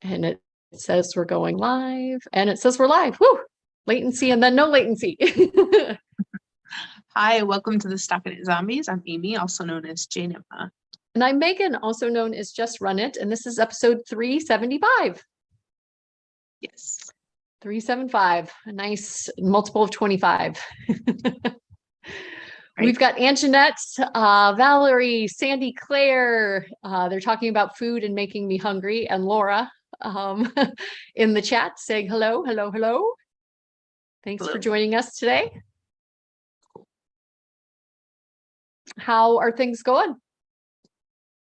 And it says we're going live, and it says we're live. Woo! Latency and then no latency. Hi, welcome to the StockinetteZombies. I'm Amy, also known as Jane Emma. And I'm Megan, also known as Just Run It, and this is episode 375. Yes. 375, a nice multiple of 25. Right. We've got Anjanette, Valerie, Sandy, Claire. They're talking about food and making me hungry, and Laura in the chat saying hello, hello, hello. Thanks for joining us today. How are things going?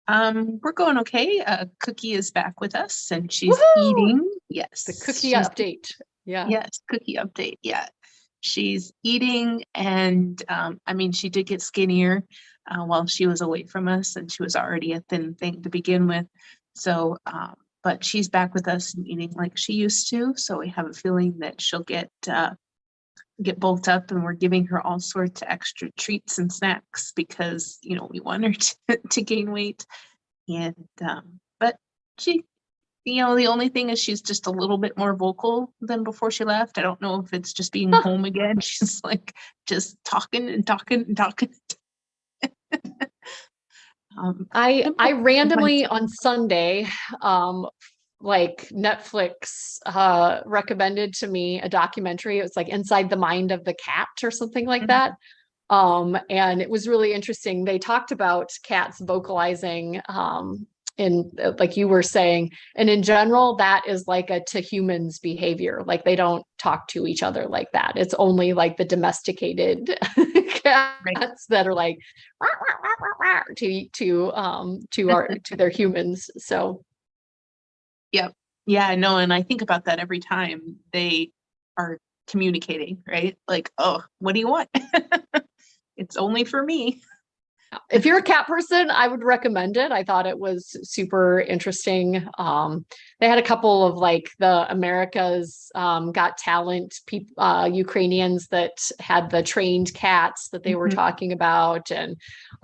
We're going okay. Cookie is back with us and she's eating. Yes. The cookie update. Yeah. Yes, cookie update. Yeah. She's eating and I mean, she did get skinnier while she was away from us, and she was already a thin thing to begin with. So, but she's back with us and eating like she used to. So we have a feeling that she'll get bulked up, and we're giving her all sorts of extra treats and snacks because, you know, we want her to gain weight. And but she, you know, the only thing is she's just a little bit more vocal than before she left. I don't know if it's just being home again. She's like just talking and talking and talking. I randomly on Sunday, like Netflix recommended to me a documentary. It was like Inside the Mind of the Cat or something like that. And it was really interesting. They talked about cats vocalizing in, like you were saying, and in general, that is like a to humans behavior. Like they don't talk to each other like that. It's only like the domesticated cats that are like rah, rah, rah, rah, to their humans. So yep. Yeah, no, and I think about that every time they are communicating, right? Like, oh, what do you want? It's only for me. If you're a cat person, I would recommend it. I thought it was super interesting. They had a couple of like the America's Got Talent Ukrainians that had the trained cats that they were talking about. And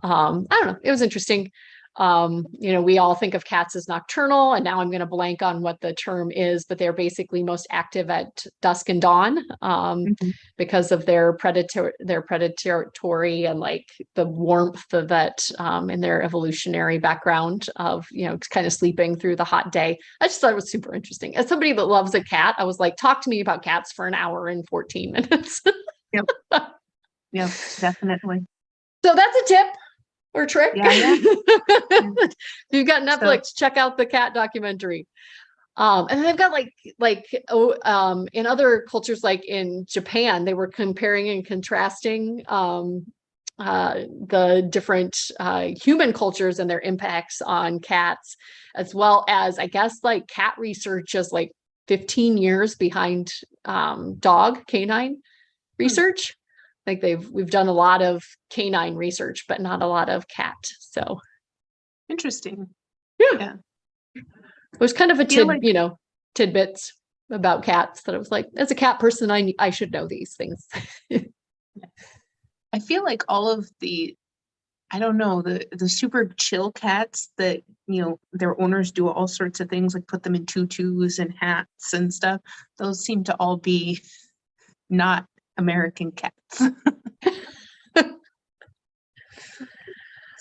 I don't know, it was interesting. You know, we all think of cats as nocturnal, and now I'm going to blank on what the term is, but they're basically most active at dusk and dawn because of their predatory and like the warmth of that in their evolutionary background of, you know, kind of sleeping through the hot day. I just thought it was super interesting. As somebody that loves a cat, I was like, talk to me about cats for an hour and 14 minutes. Yep. Yep, definitely. So that's a tip. Or trick. Yeah. If you've got Netflix, check out the cat documentary. And then they've got in other cultures, like in Japan, they were comparing and contrasting the different human cultures and their impacts on cats, as well as, I guess, like cat research is like 15 years behind canine research. Like we've done a lot of canine research, but not a lot of cat. So interesting. Yeah. It was kind of a tidbits about cats that I was like, as a cat person, I should know these things. I feel like all of the, I don't know, the super chill cats that, you know, their owners do all sorts of things, like put them in tutus and hats and stuff. Those seem to all be not American cats.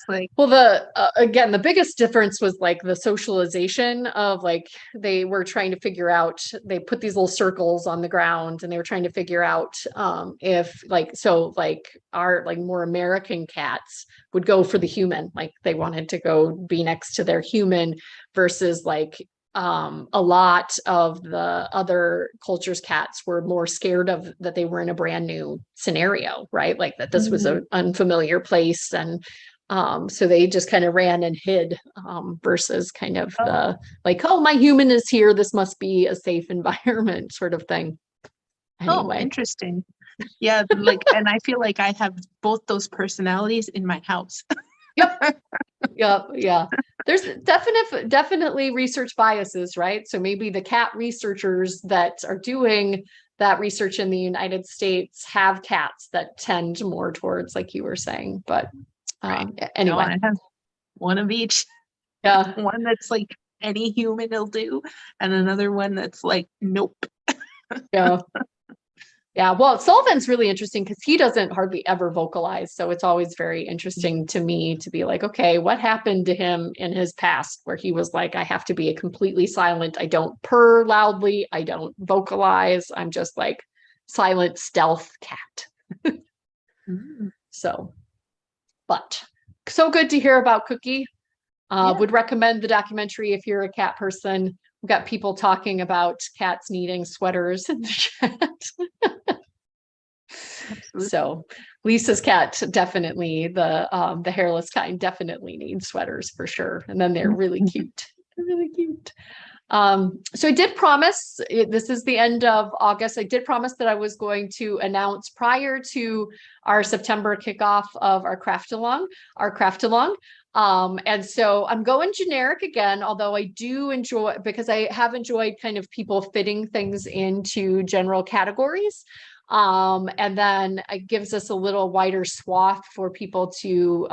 Like, well, again, the biggest difference was like the socialization of, like, they were trying to figure out, they put these little circles on the ground and they were trying to figure out if our like more American cats would go for the human, like they wanted to go be next to their human, versus like a lot of the other cultures' cats were more scared of that they were in a brand new scenario, right? Like that this was an unfamiliar place, and so they just kind of ran and hid versus kind of the like, oh, my human is here, this must be a safe environment sort of thing. Anyway. Oh, interesting. Yeah, like, and I feel like I have both those personalities in my house. Yep. Yeah. There's definitely research biases, right? So maybe the cat researchers that are doing that research in the United States have cats that tend more towards, like you were saying, but anyway. No, I have one of each. Yeah. One that's like any human will do, and another one that's like, nope. Yeah. Yeah, well, Sullivan's really interesting because he doesn't hardly ever vocalize. So it's always very interesting to me to be like, okay, what happened to him in his past where he was like, I have to be a completely silent. I don't purr loudly. I don't vocalize. I'm just like silent stealth cat. So, but so good to hear about Cookie. Would recommend the documentary if you're a cat person. We've got people talking about cats needing sweaters in the chat. So Lisa's cat definitely, the hairless kind definitely needs sweaters for sure. And then they're really cute. They're really cute. So I did promise, this is the end of August, I did promise that I was going to announce prior to our September kickoff of our craft along. And so I'm going generic again, although I do enjoy, because I have enjoyed kind of people fitting things into general categories. And then it gives us a little wider swath for people to,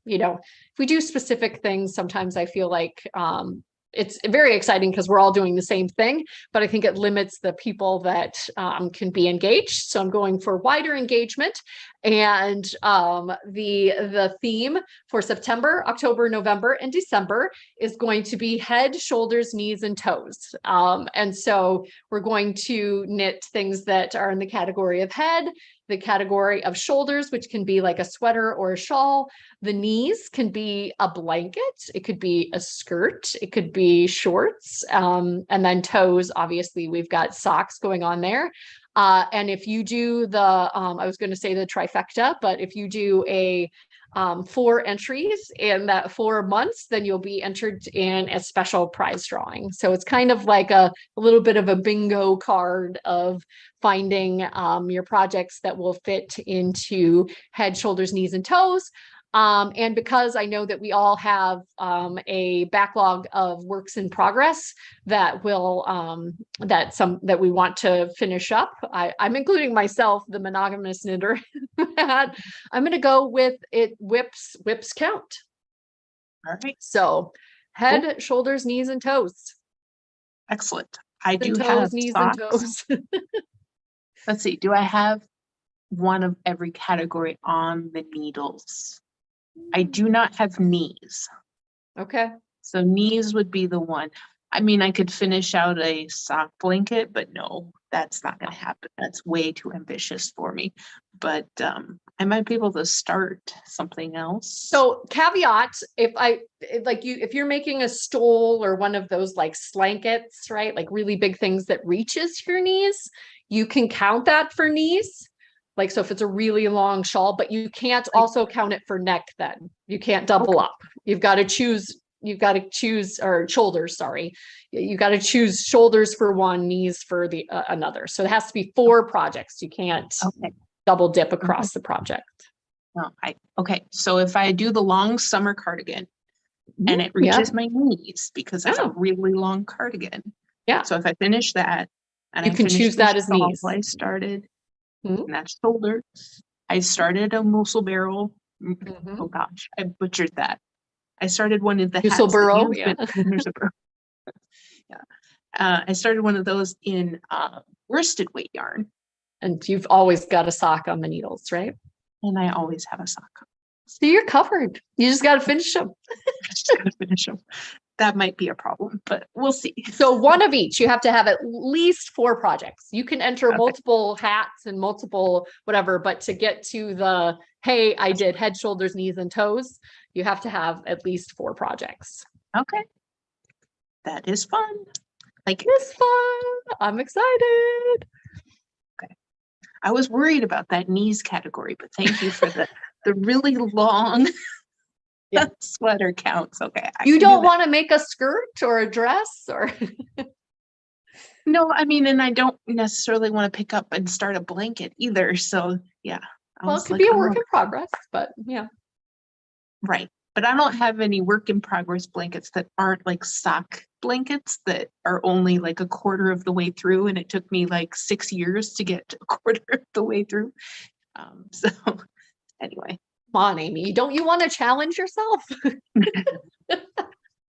if we do specific things, sometimes I feel like, it's very exciting because we're all doing the same thing, but I think it limits the people that can be engaged. So I'm going for wider engagement. And the theme for September, October, November, and December is going to be head, shoulders, knees, and toes. And so we're going to knit things that are in the category of head, the category of shoulders, which can be like a sweater or a shawl. The knees can be a blanket. It could be a skirt. It could be shorts. And then toes, obviously, we've got socks going on there. And if you do the, I was going to say the trifecta, but if you do a 4 entries in that 4 months, then you'll be entered in a special prize drawing. So it's kind of like a little bit of a bingo card of finding your projects that will fit into head, shoulders, knees, and toes. And because I know that we all have a backlog of works in progress that will that we want to finish up, I'm including myself, the monogamous knitter. I'm going to go with it. Whips count. All right. So head, shoulders, knees, and toes. Excellent. I do toes, have knees, socks. and toes. Let's see. Do I have one of every category on the needles? I do not have knees. Okay. So knees would be the one. I mean, I could finish out a sock blanket, but no, that's not going to happen. That's way too ambitious for me. But I might be able to start something else. So caveat, if you're making a stole or one of those like slankets, right? Like really big things that reaches your knees, you can count that for knees. Like, so if it's a really long shawl, but you can't also count it for neck then. You can't double up. You've got to choose, or shoulders, sorry. You got to choose shoulders for one, knees for the another. So it has to be 4 projects. You can't double dip across the project. No, okay. So if I do the long summer cardigan and it reaches my knees because it's a really long cardigan. Yeah. So if I finish that and you can choose that as knees. I started, and that's shoulders. I started a mussel barrel. Oh gosh, I butchered that. I started one of the mussel burrow. Yeah. I started one of those in worsted weight yarn. And you've always got a sock on the needles, right? And I always have a sock. So you're covered. You just got to finish them. Just got to finish them. That might be a problem, but we'll see. So one of each. You have to have at least 4 projects. You can enter multiple hats and multiple whatever, but to get to the, hey, I did head, shoulders, knees, and toes, you have to have at least 4 projects. Okay. That is fun. Like it's fun. I'm excited. Okay. I was worried about that knees category, but thank you for the really long sweater counts. Okay. You don't want to make a skirt or a dress or no, I mean, and I don't necessarily want to pick up and start a blanket either. So yeah. Well, it could be a work in progress, but yeah. Right. But I don't have any work in progress blankets that aren't like sock blankets that are only like a quarter of the way through. And it took me like 6 years to get a quarter of the way through. So anyway. Come on, Amy. Don't you want to challenge yourself?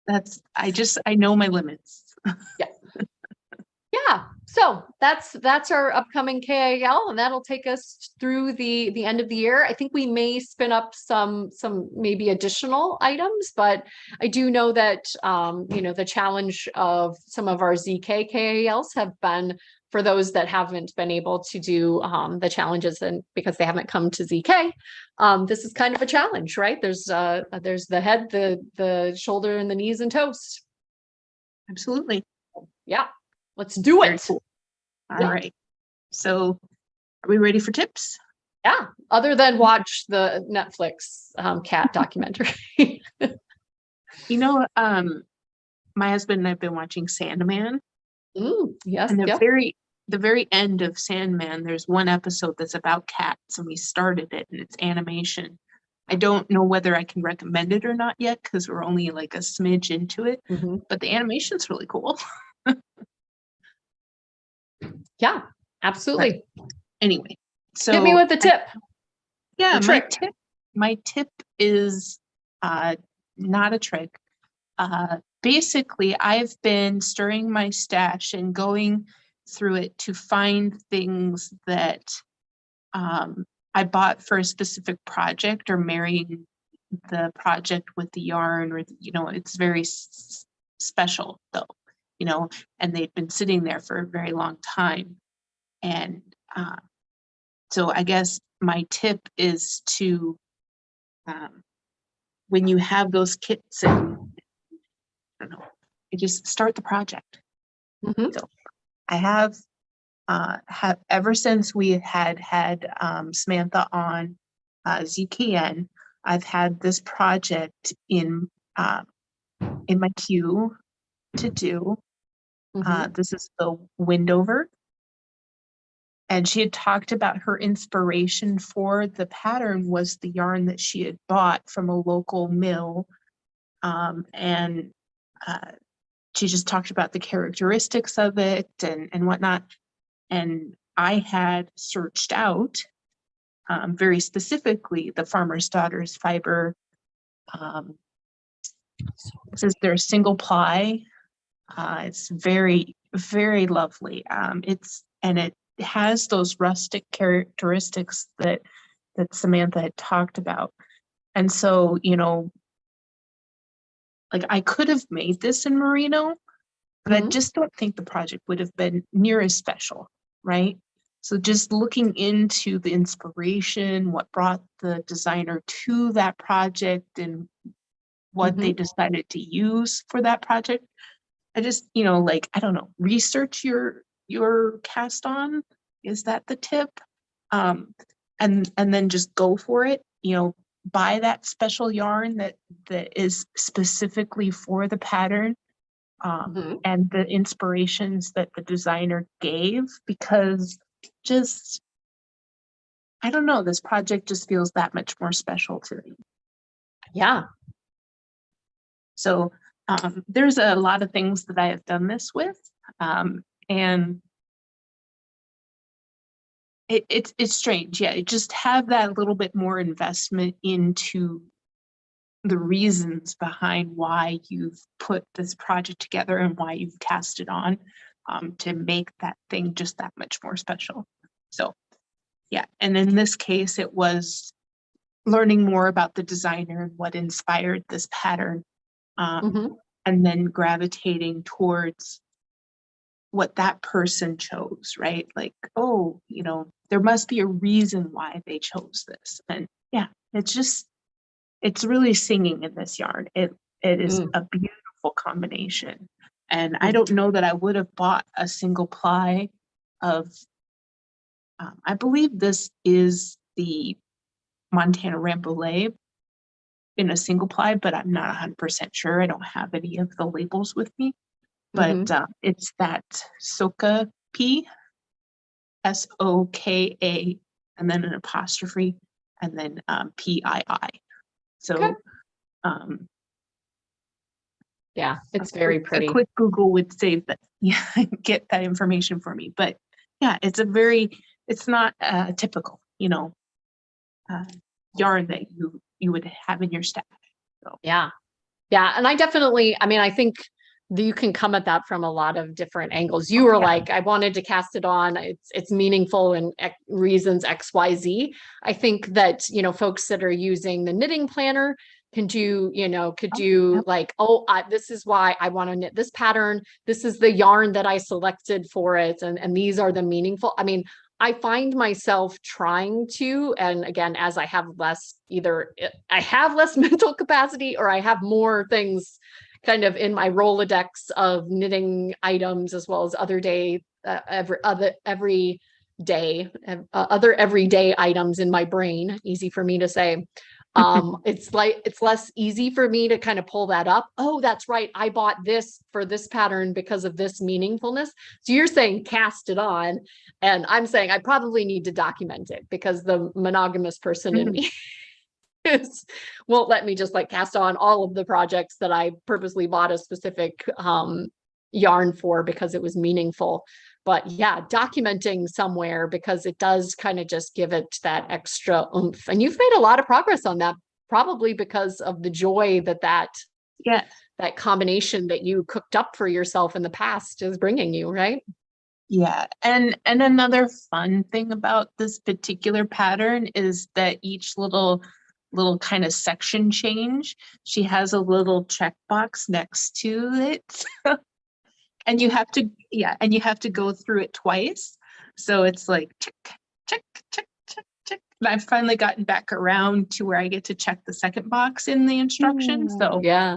I know my limits. Yeah. Yeah, so that's our upcoming KAL, and that'll take us through the end of the year. I think we may spin up some maybe additional items, but I do know that the challenge of some of our ZK KALs have been for those that haven't been able to do the challenges, and because they haven't come to ZK, this is kind of a challenge, right? There's the head, the shoulder, and the knees and toes. Absolutely. Yeah. Let's do Very it. cool. All right. So are we ready for tips? Yeah. Other than watch the Netflix cat documentary. My husband and I've been watching Sandman. Yes. And Yep. the very end of Sandman, there's one episode that's about cats, and we started it, and it's animation. I don't know whether I can recommend it or not yet because we're only like a smidge into it, but the animation's really cool. Yeah, absolutely. Right. Anyway, so hit me with the tip. Yeah, trick. My tip is not a trick. Basically, I've been stirring my stash and going through it to find things that I bought for a specific project, or marrying the project with the yarn, or it's very special though, and they've been sitting there for a very long time. And so I guess my tip is to, when you have those kits, and I don't know, you just start the project. So I have ever since we had Samantha on ZKN, I've had this project in my queue to do. This is the Windover. And she had talked about her inspiration for the pattern was the yarn that she had bought from a local mill. And she just talked about the characteristics of it and whatnot. And I had searched out very specifically the Farmer's Daughter's fiber. This is their single ply. It's very, very lovely. It has those rustic characteristics that Samantha had talked about. And so, like, I could have made this in merino, but I just don't think the project would have been near as special, right? So just looking into the inspiration, what brought the designer to that project, and what they decided to use for that project. I just, I don't know, research your cast on. Is that the tip? And then just go for it. Buy that special yarn that is specifically for the pattern, and the inspirations that the designer gave, because just, I don't know, this project just feels that much more special to me. Yeah. So there's a lot of things that I have done this with, and it's strange. Yeah, just have that little bit more investment into the reasons behind why you've put this project together and why you've cast it on, to make that thing just that much more special. So yeah, and in this case, it was learning more about the designer and what inspired this pattern, and then gravitating towards what that person chose, right? Like, oh, there must be a reason why they chose this. And yeah, it's really singing in this yarn. It is a beautiful combination. And I don't know that I would have bought a single ply of, I believe this is the Montana Rambouillet in a single ply, but I'm not 100% sure. I don't have any of the labels with me. But it's that Soka P, SOKA, and then an apostrophe, and then PII. So, yeah, it's very pretty. A quick Google would save that, yeah, get that information for me. But yeah, it's not a typical, yarn that you would have in your stash. So. Yeah. Yeah. And I definitely, I mean, I think you can come at that from a lot of different angles. You Oh, were yeah. like, I wanted to cast it on. It's meaningful in reasons X, Y, Z. I think that, you know, folks that are using the knitting planner can do, you know, could Oh, do yep. like, oh, this is why I want to knit this pattern. This is the yarn that I selected for it. And these are the meaningful. I mean, I find myself trying to, and again, as I have less, either I have less mental capacity or I have more things kind of in my Rolodex of knitting items, as well as other day, every day, other everyday items in my brain. Easy for me to say. It's like, it's less easy for me to kind of pull that up. Oh, that's right. I bought this for this pattern because of this meaningfulness. So you're saying cast it on, and I'm saying I probably need to document it, because the monogamous person in me is, won't let me just like cast on all of the projects that I purposely bought a specific yarn for because it was meaningful. But yeah, documenting somewhere, because it does kind of just give it that extra oomph. And you've made a lot of progress on that, probably because of the joy Yeah. that combination that you cooked up for yourself in the past is bringing you, right? Yeah. And another fun thing about this particular pattern is that each little kind of section change, she has a little checkbox next to it. And you have to, yeah, and you have to go through it twice. So it's like check, check, check, check, check. And I've finally gotten back around to where I get to check the second box in the instructions. So Yeah.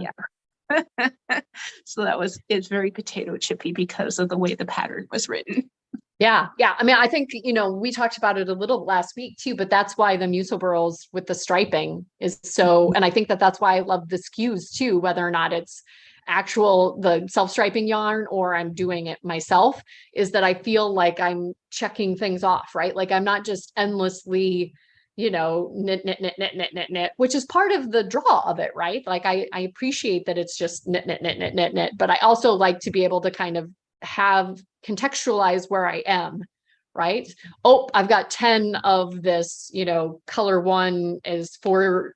yeah. So it's very potato chippy because of the way the pattern was written. Yeah. Yeah. I mean, I think, you know, we talked about it a little last week too, but that's why the Muso burls with the striping is so, and I think that that's why I love the skews too, whether or not it's the self-striping yarn or I'm doing it myself, is that I feel like I'm checking things off, right? Like I'm not just endlessly, you know, knit, knit, knit, knit, knit, knit, knit, which is part of the draw of it, right? Like I appreciate that it's just knit, knit, knit, knit, knit, knit, but I also like to be able to kind of have contextualize where I am, right? Oh, I've got 10 of this, you know, color one is four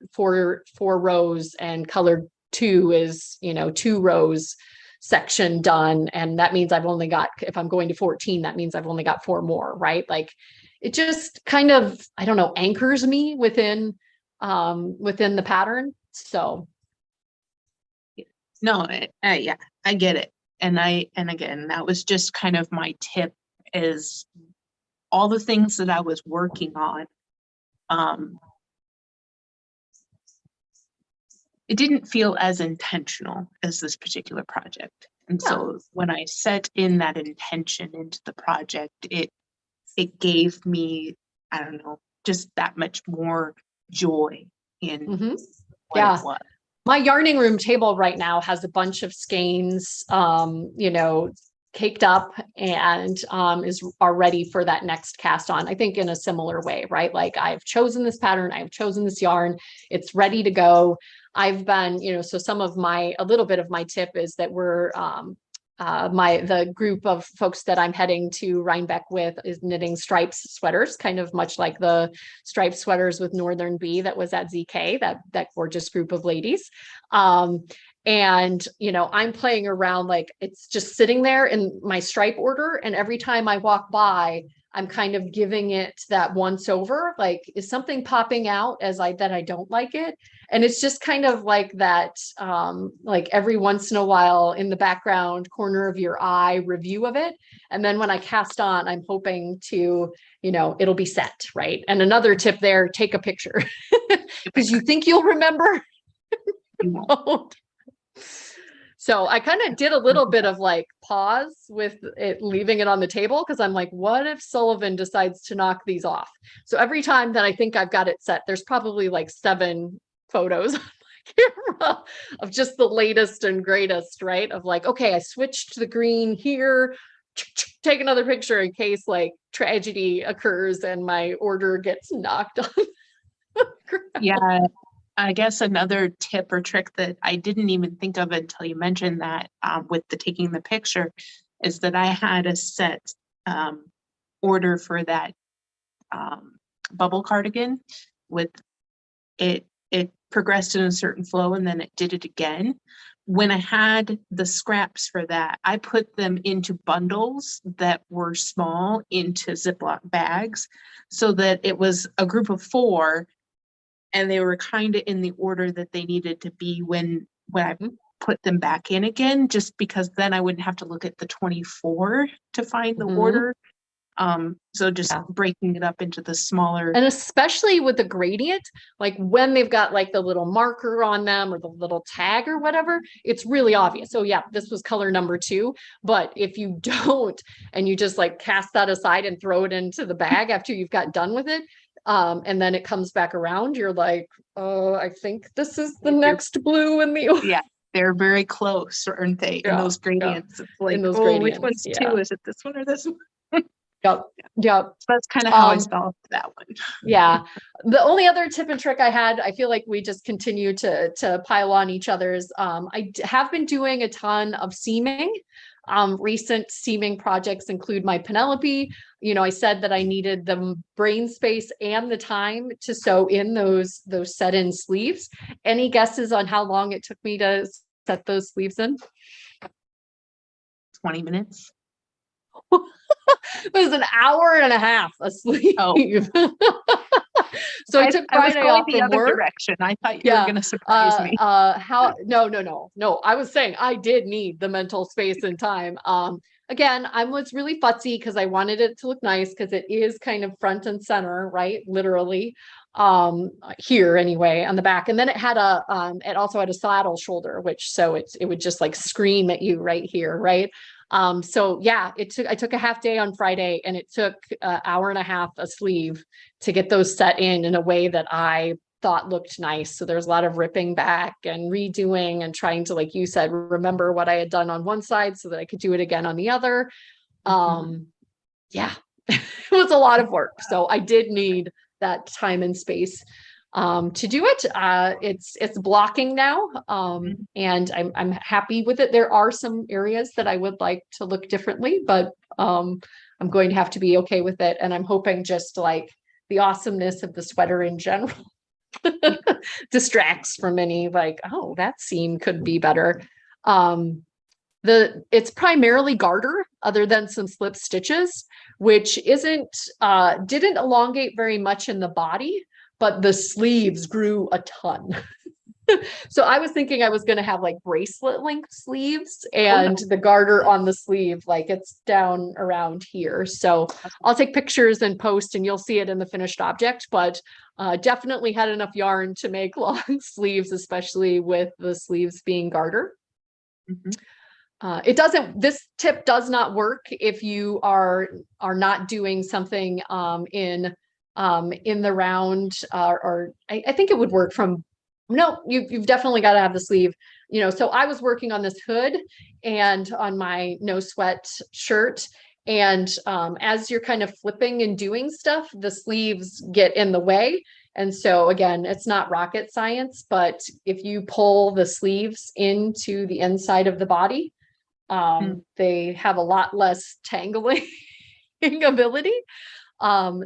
rows and color two is, you know, 2 rows section done. And that means I've only got, if I'm going to 14, that means I've only got 4 more, right? Like it just kind of, I don't know, anchors me within the pattern. So No, yeah, I get it. And again, that was just kind of my tip, is all the things that I was working on. It didn't feel as intentional as this particular project. And yeah. so when I set in that intention into the project, it gave me, I don't know, just that much more joy in what Yeah. it was. My yarning room table right now has a bunch of skeins, you know, caked up and are ready for that next cast on. I think in a similar way, right? Like I've chosen this pattern, I've chosen this yarn, it's ready to go. I've been, you know, so a little bit of my tip is that we're the group of folks that I'm heading to Rhinebeck with is knitting stripes sweaters, kind of much like the striped sweaters with Northern Bee that was at ZK, that gorgeous group of ladies. And you know, I'm playing around, like it's just sitting there in my stripe order, and every time I walk by, I'm kind of giving it that once over, like, is something popping out that I don't like it? And it's just kind of like that, like every once in a while in the background corner of your eye review of it. And then when I cast on, I'm hoping to, you know, it'll be set, right? And another tip there, take a picture because you think you'll remember. You won't. So I kind of did a little bit of like pause with it, leaving it on the table, because I'm like, what if Sullivan decides to knock these off? So every time that I think I've got it set, there's probably like 7 photos on my camera of just the latest and greatest, right? Of like, okay, I switched to the green here, take another picture in case like tragedy occurs and my order gets knocked on the ground. Yeah, I guess another tip or trick that I didn't even think of until you mentioned that, with the taking the picture, is that I had a set order for that bubble cardigan with it. It progressed in a certain flow and then it did it again. When I had the scraps for that, I put them into bundles that were small into Ziploc bags so that it was a group of 4 and they were kind of in the order that they needed to be when I put them back in again, just because then I wouldn't have to look at the 24 to find the order. So just breaking it up into the smaller. And especially with the gradient, like when they've got like the little marker on them or the little tag or whatever, it's really obvious. So yeah, this was color number 2. But if you don't, and you just like cast that aside and throw it into the bag after you've got done with it, and then it comes back around, you're like, oh, I think this is the next blue in the. Yeah, they're very close, aren't they? In those gradients. It's like, in those oh, gradients, which one's 2? Is it this one or this one? Yep. So that's kind of how I solved that one. Yeah. The only other tip and trick I had, I feel like we just continue to pile on each other's. I have been doing a ton of seaming. Recent seaming projects include my Penelope. You know, I said that I needed the brain space and the time to sew in those set-in sleeves. Any guesses on how long it took me to set those sleeves in? 20 minutes. It was an hour and a half a sleeve. Oh. So I took Friday off the from other work. direction. I thought you were going to surprise me. No. I was saying I did need the mental space and time. Again, I was really futzy because I wanted it to look nice because it is kind of front and center, right? Literally, here anyway on the back. And then it had it also had a saddle shoulder, which so it would just like scream at you right here, right? So yeah, I took a half day on Friday and it took an hour and a half a sleeve to get those set in a way that I thought looked nice. So there's a lot of ripping back and redoing and trying to, like you said, remember what I had done on one side so that I could do it again on the other. Yeah, it was a lot of work. So I did need that time and space to do it. It's blocking now, and I'm happy with it. There are some areas that I would like to look differently, but I'm going to have to be okay with it. And I'm hoping just like the awesomeness of the sweater in general distracts from any like, oh, that seam could be better. It's primarily garter other than some slip stitches, which didn't elongate very much in the body, but the sleeves grew a ton. So I was thinking I was going to have like bracelet length sleeves and the garter on the sleeve, like it's down around here. So I'll take pictures and post and you'll see it in the finished object, but definitely had enough yarn to make long sleeves, especially with the sleeves being garter. This tip does not work if you are not doing something in the round, or I think it would work from, no, you've definitely got to have the sleeve, you know. So I was working on this hood and on my no sweat shirt. And as you're kind of flipping and doing stuff, the sleeves get in the way. And so again, it's not rocket science, but if you pull the sleeves into the inside of the body, they have a lot less tangling ability.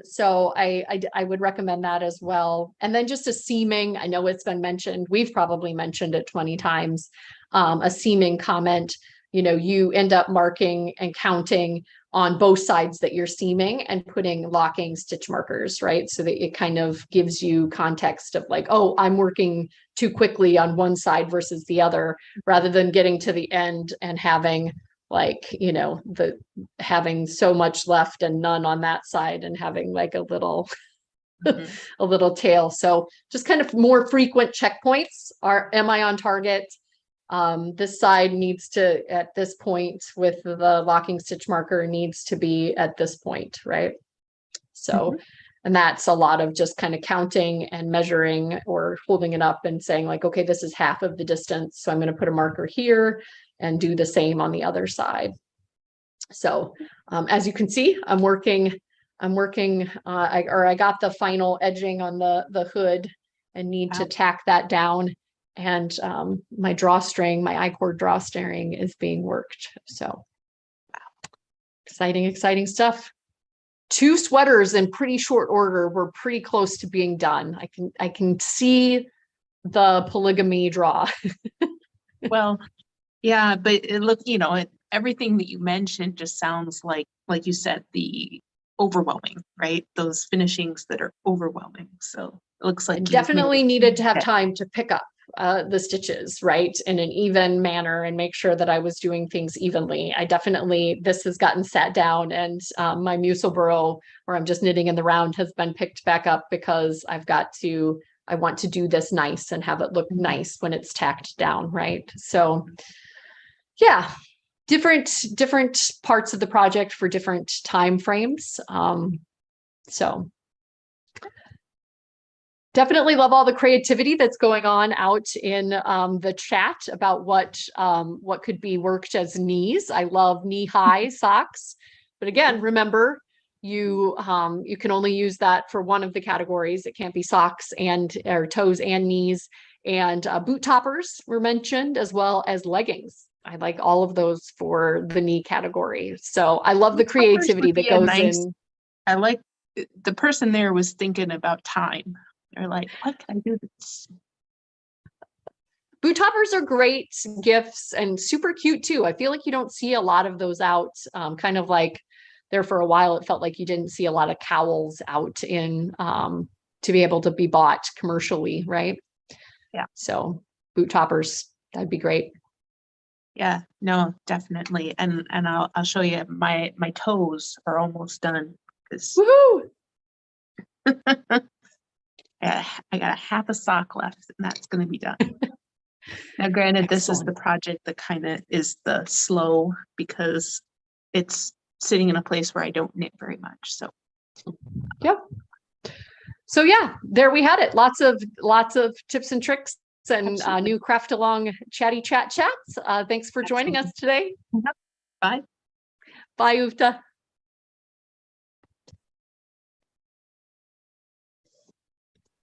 So I would recommend that as well. And then just a seaming, I know it's been mentioned, we've probably mentioned it 20 times, a seaming comment, you know, you end up marking and counting on both sides that you're seaming and putting locking stitch markers, right? So that it kind of gives you context of like, oh, I'm working too quickly on one side versus the other, rather than getting to the end and having like, you know, having so much left and none on that side and having like a little a little tail. So just kind of more frequent checkpoints am I on target? This side needs to, at this point with the locking stitch marker, needs to be at this point, right? So, and that's a lot of just kind of counting and measuring or holding it up and saying like, okay, this is half of the distance. So I'm going to put a marker here and do the same on the other side. So as you can see, I got the final edging on the hood and need to tack that down. And my I-cord drawstring is being worked. So exciting stuff. 2 sweaters in pretty short order. We're pretty close to being done. I can see the polygamy draw. Well, yeah, but it look, everything that you mentioned just sounds like you said, the overwhelming, right? Those finishings that are overwhelming. So it looks I like you've made definitely needed to have it. time to pick up the stitches, right, in an even manner and make sure that I was doing things evenly. This has gotten sat down, and my musil burrow, where I'm just knitting in the round, has been picked back up because I want to do this nice and have it look nice when it's tacked down, right? So yeah, different parts of the project for different time frames. So definitely love all the creativity that's going on out in the chat about what could be worked as knees. I love knee-high socks, but again, remember, you can only use that for one of the categories. It can't be socks or toes and knees. And boot toppers were mentioned, as well as leggings. I like all of those for the knee category. So I love the creativity that goes in. I like the person there was thinking about time. They're like, what can I do this? Boot toppers are great gifts and super cute too. I feel like you don't see a lot of those out. Kind of like there for a while, it felt like you didn't see a lot of cowls out in to be able to be bought commercially, right? Yeah. So boot toppers, that'd be great. Yeah, no, definitely. And I'll show you my toes are almost done because Woohoo! I got a half a sock left, and that's going to be done. Now, granted, this is the project that kind of is the slow because it's sitting in a place where I don't knit very much. So, yep. So yeah, there we had it. Lots of tips and tricks and new craft along chatty chat chats. Thanks for joining us today. Bye. Bye, Ufta.